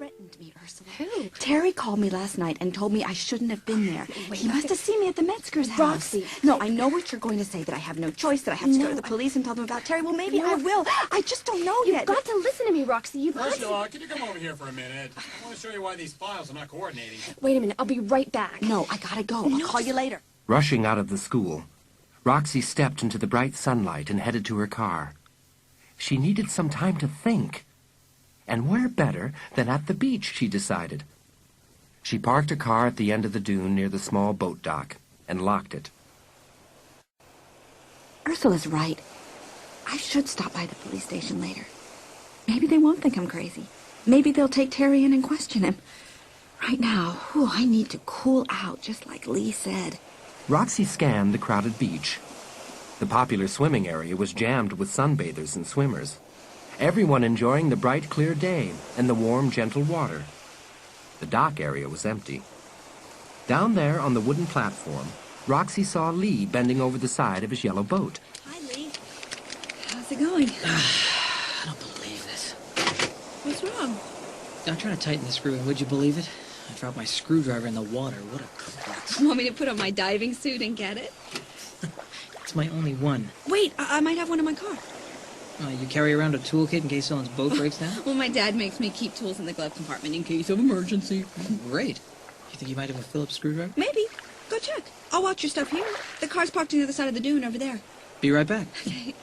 threatened me, Ursula. Who? Terry called me last night and told me I shouldn't have been there. Wait, He must have seen me at the Metzger's house. Roxy. No, I know what you're going to say, that I have no choice, that I have to go to the police and tell them about Terry. Well, maybe I will. I just don't know You've yet. got to listen to me, Roxy. You've got to... Ursula, can you come over here for a minute? I want to show you why these files are not coordinating. Wait a minute. I'll be right back. No, I gotta go. I'll call you later. Rushing out of the school, Roxy stepped into the bright sunlight and headed to her car. She needed some time to think. And where better than at the beach, she decided. She parked her car at the end of the dune near the small boat dock and locked it. Ursula's right. I should stop by the police station later. Maybe they won't think I'm crazy. Maybe they'll take Terry in and question him. Right now, I need to cool out, just like Lee said. Roxy scanned the crowded beach. The popular swimming area was jammed with sunbathers and swimmers, everyone enjoying the bright, clear day and the warm, gentle water. The dock area was empty. Down there on the wooden platform, Roxy saw Lee bending over the side of his yellow boat. Hi, Lee. How's it going? I don't believe this. What's wrong? I'm trying to tighten the screw, and would you believe it? I dropped my screwdriver in the water. What a klutz. Want me to put on my diving suit and get it? It's my only one. Wait, I might have one in my car. You carry around a toolkit in case someone's boat breaks down? Well, my dad makes me keep tools in the glove compartment in case of emergency. Great. You think you might have a Phillips screwdriver? Maybe. Go check. I'll watch your stuff here. The car's parked on the other side of the dune over there. Be right back. Okay.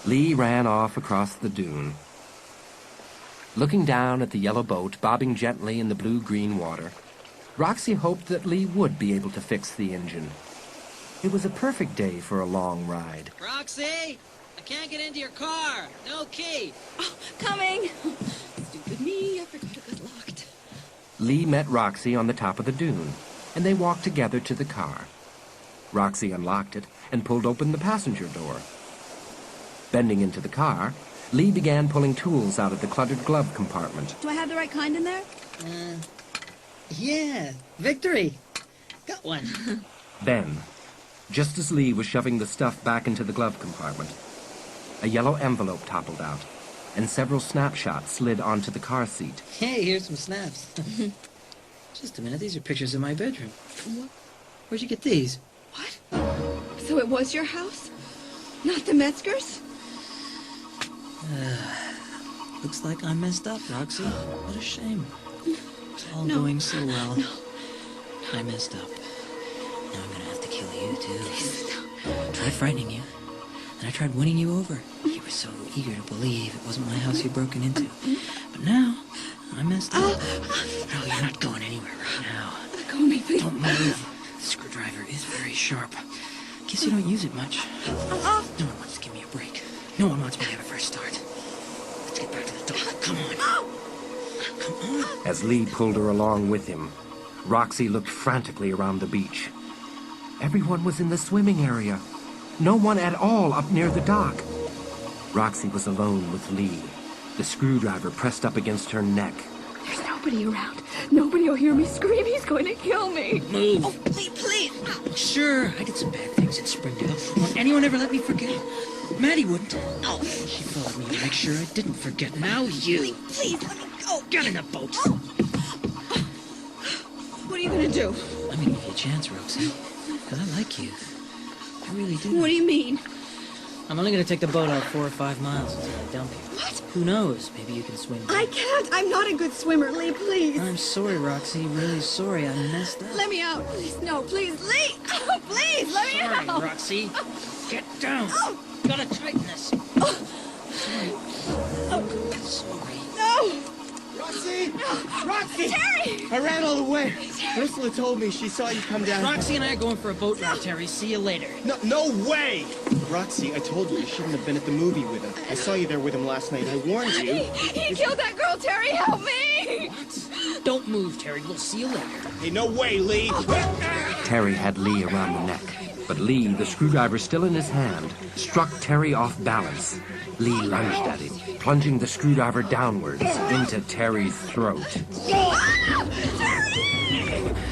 Lee ran off across the dune. Looking down at the yellow boat bobbing gently in the blue-green water, Roxy hoped that Lee would be able to fix the engine. It was a perfect day for a long ride. Roxy! I can't get into your car. No key. Oh, coming. Stupid me. I forgot it was locked. Lee met Roxy on the top of the dune, and they walked together to the car. Roxy unlocked it and pulled open the passenger door. Bending into the car, Lee began pulling tools out of the cluttered glove compartment. Do I have the right kind in there? Yeah. Victory. Got one. Then, just as Lee was shoving the stuff back into the glove compartment, a yellow envelope toppled out, and several snapshots slid onto the car seat. Hey, here's some snaps. Just a minute. These are pictures of my bedroom. What? Where'd you get these? What? So it was your house? Not the Metzgers? Looks like I messed up, Roxy. What a shame. It's all No. going so well. No. I messed up. Now I'm gonna have to kill you, too. Please, no. I tried frightening you. And I tried winning you over. You were so eager to believe it wasn't my house you'd broken into. But now, I messed up. No, you're not going anywhere right now. Let go of me, please. Don't move. The screwdriver is very sharp. Guess you don't use it much. No one wants to give me a break. No one wants me to have a fresh start. Let's get back to the dock. Come on. Come on. As Lee pulled her along with him, Roxy looked frantically around the beach. Everyone was in the swimming area. No one at all up near the dock. Roxy was alone with Lee, the screwdriver pressed up against her neck. There's nobody around. Nobody will hear me scream. He's going to kill me. Move. Oh, please. Sure, I did some bad things at Springdale. Won't anyone ever let me forget? Maddie wouldn't. No. She followed me to make sure I didn't forget. Now you. Please, let me go. Get in the boat. What are you going to do? I'm gonna give you a chance, Roxy. Because I like you. I really do. What do you mean? I'm only gonna take the boat out 4 or 5 miles until I dump you. What? Who knows? Maybe you can swim. I can't. I'm not a good swimmer. Lee, please. I'm sorry, Roxy. Really sorry. I messed up. Let me out. Please, no, please. Lee! Oh, please, let me Sorry, out. Roxy. Get down. Oh. Gotta tighten this. Sorry. Sorry. No! Roxy! Roxy! Terry! I ran all the way. Ursula told me she saw you come down. Roxy and I are going for a boat ride, Terry. See you later. No way! Roxy, I told you shouldn't have been at the movie with him. I saw you there with him last night. I warned you. He killed that girl, Terry! Help me! What? Don't move, Terry. We'll see you later. Hey, no way, Lee! Terry had Lee around the neck, but Lee, the screwdriver still in his hand, struck Terry off balance. Lee lunged at him, plunging the screwdriver downwards into Terry's throat.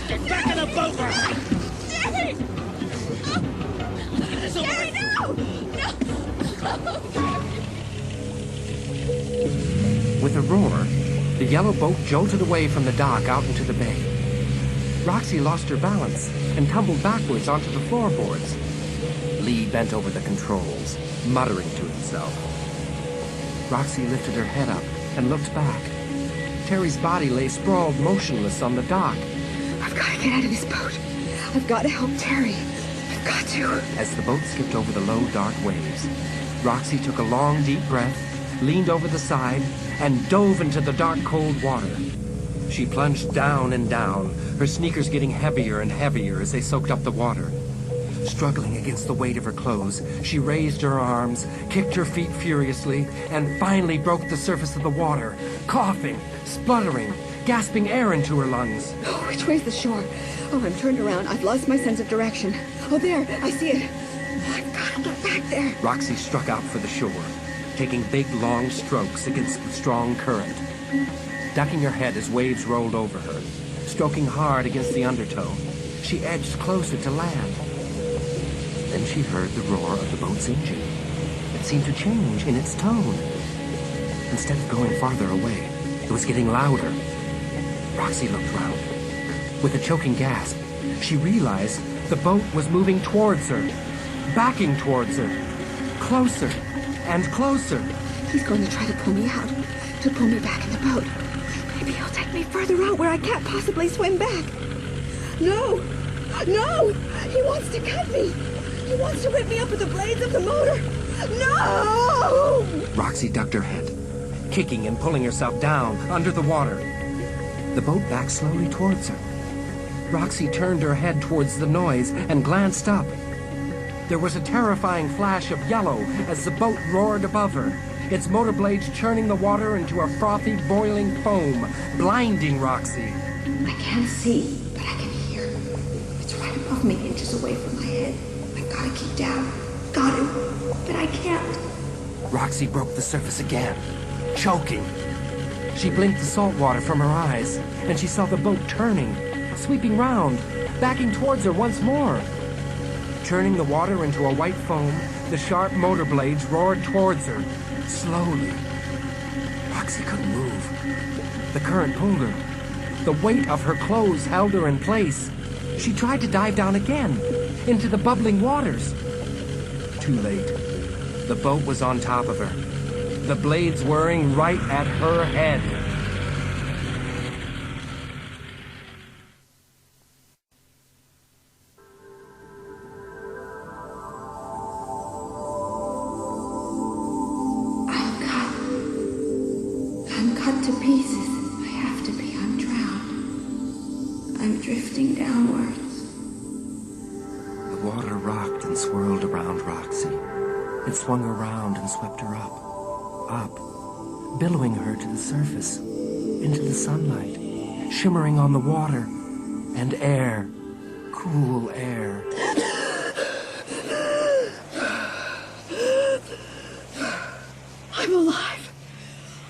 Get back in the boat, Roxy! Terry! Terry, no! No! With a roar, The yellow boat jolted away from the dock out into the bay. Roxy lost her balance and tumbled backwards onto the floorboards. Lee bent over the controls, muttering to himself. Roxy lifted her head up and looked back. Terry's body lay sprawled motionless on the dock. I've got to get out of this boat. I've got to help Terry. I've got to. As the boat skipped over the low, dark waves, Roxy took a long, deep breath, leaned over the side, and dove into the dark, cold water. She plunged down and down, her sneakers getting heavier and heavier as they soaked up the water. Struggling against the weight of her clothes, she raised her arms, kicked her feet furiously, and finally broke the surface of the water, coughing, spluttering, gasping air into her lungs. Oh, which way's the shore? Oh, I'm turned around. I've lost my sense of direction. Oh, there. I see it. I've got to get back there. Roxy struck out for the shore, taking big, long strokes against the strong current. Ducking her head as waves rolled over her, stroking hard against the undertow, she edged closer to land. Then she heard the roar of the boat's engine. It seemed to change in its tone. Instead of going farther away, it was getting louder. Roxy looked round. With a choking gasp, she realized the boat was moving towards her, backing towards her, closer and closer. He's going to try to pull me out, to pull me back in the boat. Maybe he'll take me further out where I can't possibly swim back. No! No! He wants to cut me! He wants to rip me up with the blades of the motor! No! Roxy ducked her head, kicking and pulling herself down under the water. The boat backed slowly towards her. Roxy turned her head towards the noise and glanced up. There was a terrifying flash of yellow as the boat roared above her, its motor blades churning the water into a frothy, boiling foam, blinding Roxy. I can't see, but I can hear. It's right above me, inches away from my head. I've got to keep down. Got to, but I can't. Roxy broke the surface again, choking. She blinked the salt water from her eyes, and she saw the boat turning, sweeping round, backing towards her once more. Churning the water into a white foam, the sharp motor blades roared towards her, slowly. Roxy couldn't move. The current pulled her. The weight of her clothes held her in place. She tried to dive down again, into the bubbling waters. Too late. The boat was on top of her, the blades whirring right at her head. I'm cut to pieces. I have to be. I'm drowned. I'm drifting downwards. The water rocked and swirled around Roxy. It swung around and swept her up, billowing her to the surface, into the sunlight, shimmering on the water, and air, cool air. I'm alive.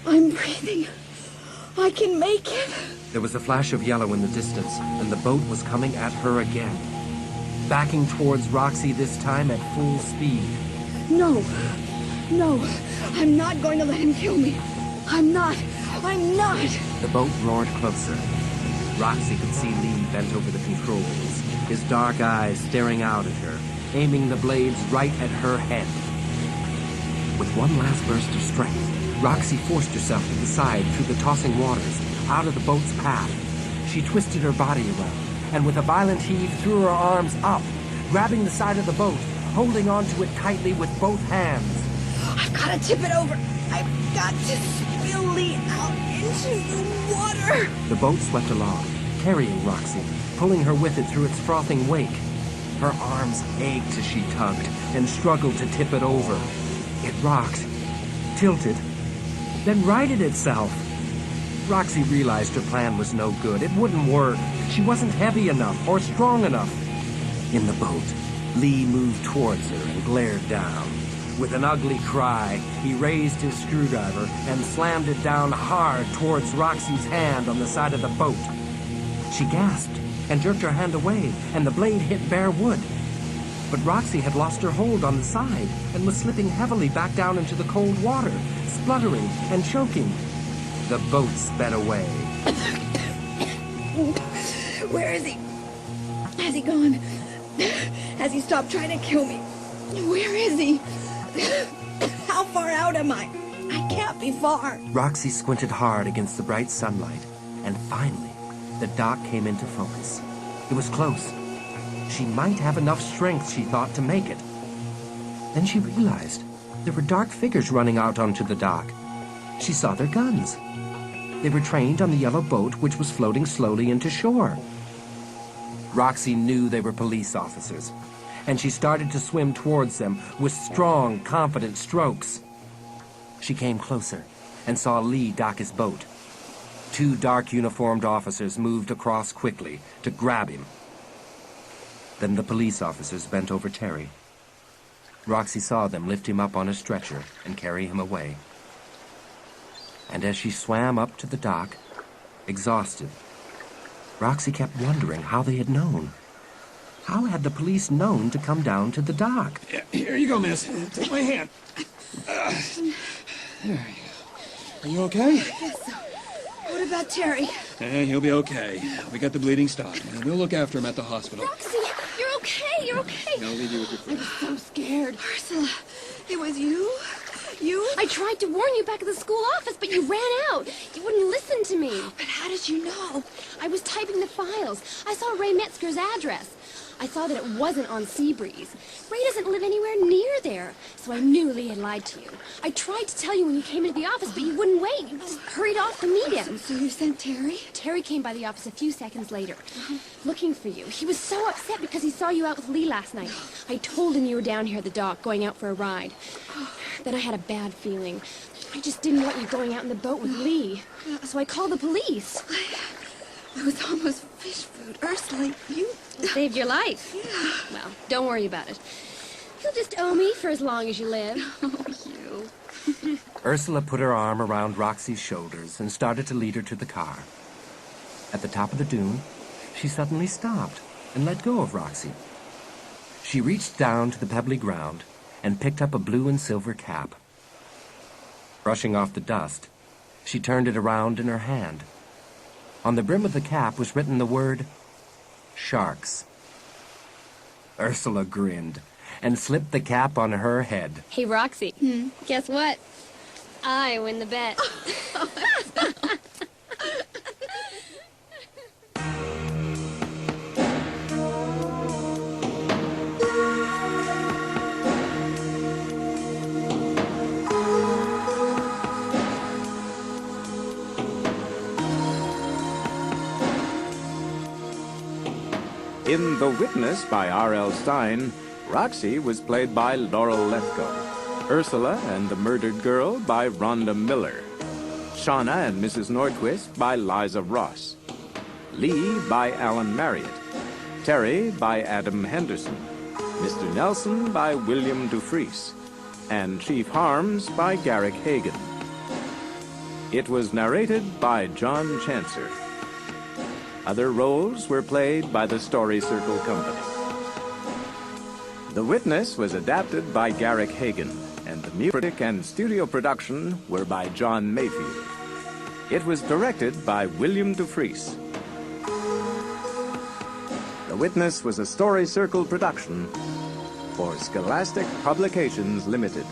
I'm breathing. I can make it. There was a flash of yellow in the distance, and the boat was coming at her again, backing towards Roxy this time at full speed. No. No. I'm not going to let him kill me. I'm not. I'm not. The boat roared closer. Roxy could see Lee bent over the controls, his dark eyes staring out at her, aiming the blades right at her head. With one last burst of strength, Roxy forced herself to the side through the tossing waters, out of the boat's path. She twisted her body around, and with a violent heave threw her arms up, grabbing the side of the boat, holding onto it tightly with both hands. I've got to tip it over. I've got to spill Lee out into the water. The boat swept along, carrying Roxy, pulling her with it through its frothing wake. Her arms ached as she tugged and struggled to tip it over. It rocked, tilted, then righted itself. Roxy realized her plan was no good. It wouldn't work. She wasn't heavy enough or strong enough. In the boat, Lee moved towards her and glared down. With an ugly cry, he raised his screwdriver and slammed it down hard towards Roxy's hand on the side of the boat. She gasped and jerked her hand away, and the blade hit bare wood. But Roxy had lost her hold on the side and was slipping heavily back down into the cold water, spluttering and choking. The boat sped away. Where is he? Has he gone? Has he stopped trying to kill me? Where is he? How far out am I? I can't be far. Roxy squinted hard against the bright sunlight, and finally, the dock came into focus. It was close. She might have enough strength, she thought, to make it. Then she realized there were dark figures running out onto the dock. She saw their guns. They were trained on the yellow boat which was floating slowly into shore. Roxy knew they were police officers, and she started to swim towards them with strong, confident strokes. She came closer and saw Lee dock his boat. 2 dark uniformed officers moved across quickly to grab him. Then the police officers bent over Terry. Roxy saw them lift him up on a stretcher and carry him away. And as she swam up to the dock, exhausted, Roxy kept wondering how they had known. How had the police known to come down to the dock? Yeah, here you go, miss. Take my hand. There you go. Are you okay? What about Terry? He'll be okay. We got the bleeding stopped. We'll look after him at the hospital. Roxy, you're okay. You're okay. I'll leave you with your friend. I'm so scared. Ursula, it was you? You? I tried to warn you back at the school office, but you ran out. You wouldn't listen to me. But how did you know? I was typing the files. I saw Ray Metzger's address. I saw that it wasn't on Seabreeze. Ray doesn't live anywhere near there, so I knew Lee had lied to you. I tried to tell you when you came into the office, but you wouldn't wait. You just hurried off to meet him. So you sent Terry? Terry came by the office a few seconds later, looking for you. He was so upset because he saw you out with Lee last night. I told him you were down here at the dock, going out for a ride. Then I had a bad feeling. I just didn't want you going out in the boat with Lee. So I called the police. I was almost fish food. Ursula, you... It saved your life. Yeah. Well, don't worry about it. You'll just owe me for as long as you live. Oh, you. Ursula put her arm around Roxy's shoulders and started to lead her to the car. At the top of the dune, she suddenly stopped and let go of Roxy. She reached down to the pebbly ground and picked up a blue and silver cap. Brushing off the dust, she turned it around in her hand. On the brim of the cap was written the word, Sharks. Ursula grinned and slipped the cap on her head. Hey, Roxy. Guess what? I win the bet. In The Witness by R.L. Stein, Roxy was played by Laurel Lethco, Ursula and the Murdered Girl by Rhonda Miller, Shauna and Mrs. Nordquist by Liza Ross, Lee by Alan Marriott, Terry by Adam Henderson, Mr. Nelson by William Dufresne, and Chief Harms by Garrick Hagan. It was narrated by John Chancer. Other roles were played by the Story Circle Company. The Witness was adapted by Garrick Hagan, and the music and studio production were by John Mayfield. It was directed by William Dufresne. The Witness was a Story Circle production for Scholastic Publications Limited.